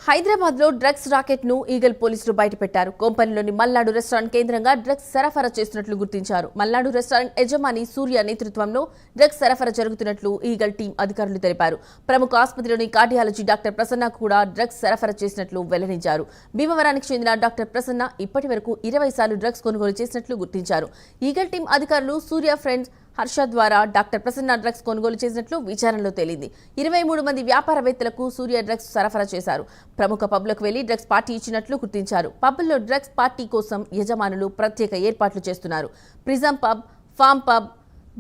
హైదరాబాద్ లో drugs rocket ను eagle పోలీసులు బయటపెట్టారు. కొంపల్లిలోని మల్నాడు రెస్టారెంట్ కేంద్రంగా డ్రగ్స్ సరఫరా చేస్తున్నట్లు గుర్తించారు. మల్నాడు రెస్టారెంట్ యజమాని సూర్య నేతృత్వంలో డ్రగ్స్ సరఫరా జరుగుతున్నట్లు ఈగల్ టీం అధికారులు తెలిపారు. ప్రముఖ ఆసుపత్రిలోని కార్డియాలజీ డాక్టర్ ప్రసన్న కూడా డ్రగ్స్ సరఫరా చేసినట్లు వెల్లడించారు. భీమవరానికి చెందిన డాక్టర్ ప్రసన్న ఇప్పటి వరకు 20 సార్లు డ్రగ్స్ కొనుగోలు చేసినట్లు గుర్తించారు. ఈగల్ టీం అధికారులు సూర్య ఫ్రెండ్స్ హర్ష ద్వారా డాక్టర్ ప్రసన్న డ్రగ్స్ కొనుగోలు చేసినట్లు విచారణలో తేలింది. 23 మంది వ్యాపారవేత్తలకు సూర్య డ్రగ్స్ సరఫరా చేశారు. ప్రముఖ పబ్లకు వెళ్లి డ్రగ్స్ పార్టీ ఇచ్చినట్లు గుర్తించారు. పబ్లో డ్రగ్స్ పార్టీ కోసం యజమానులు ప్రత్యేక ఏర్పాట్లు చేస్తున్నారు. Prism pub, Farm pub,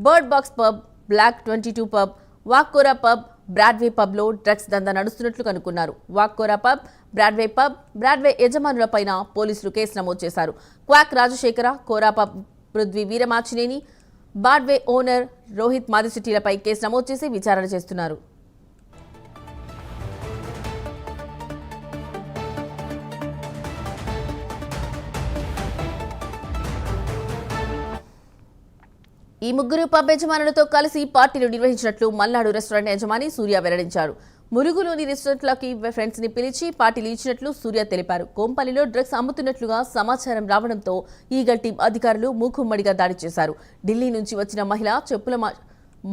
Bird Box pub, Block 22 pub, వాక్కోరా పబ్, బ్రాడ్వే పబ్లో డ్రగ్స్ దందా నడుస్తున్నట్లు కనుక్కున్నారు. వాక్కోరా పబ్, బ్రాడ్వే యజమానులపైన పోలీసులు కేసు నమోదు చేశారు. క్వాక్ Rajasekhara, Kora pub Prithvi Veeramachineni, Broadway owner Rohit మాదిశెట్టిలపై కేసు నమోదు చేసి విచారణ చేస్తున్నారు. ఈ ముగ్గురు పబ్ యజమానులతో కలిసి పార్టీలు నిర్వహించినట్లు మల్నాడు రెస్టారెంట్ యజమాని సూర్య వెల్లడించారు. మురుగులోని రెస్టారెంట్లకి ఫ్రెండ్స్ ని పిలిచి పార్టీలు ఇచ్చినట్లు సూర్య తెలిపారు. కోంపల్లిలో డ్రగ్స్ అమ్ముతున్నట్లుగా సమాచారం రావడంతో ఈగల్ టీం అధికారులు మూకుమ్మడిగా దాడి చేశారు. ఢిల్లీ నుంచి వచ్చిన మహిళ చెప్పుల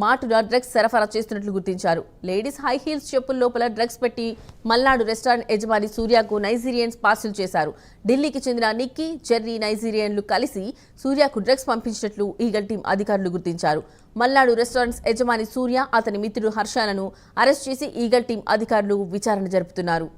మాటున డ్రగ్స్ సరఫరా చేస్తున్నట్లు గుర్తించారు. లేడీస్ హై హీల్స్ చెప్పుల లోపల డ్రగ్స్ పెట్టి మల్నాడు రెస్టారెంట్ యజమాని సూర్యకు నైజీరియన్స్ పార్సిల్ చేశారు. ఢిల్లీకి చెందిన నిక్కీ, జెర్రీ నైజీరియన్లు కలిసి సూర్యకు డ్రగ్స్ పంపించినట్లు ఈగల్ టీం అధికారులు గుర్తించారు. మల్నాడు రెస్టారెంట్స్ యజమాని సూర్య, అతని మిత్రుడు హర్షలను అరెస్ట్ చేసి ఈగల్ టీం అధికారులు విచారణ జరుపుతున్నారు.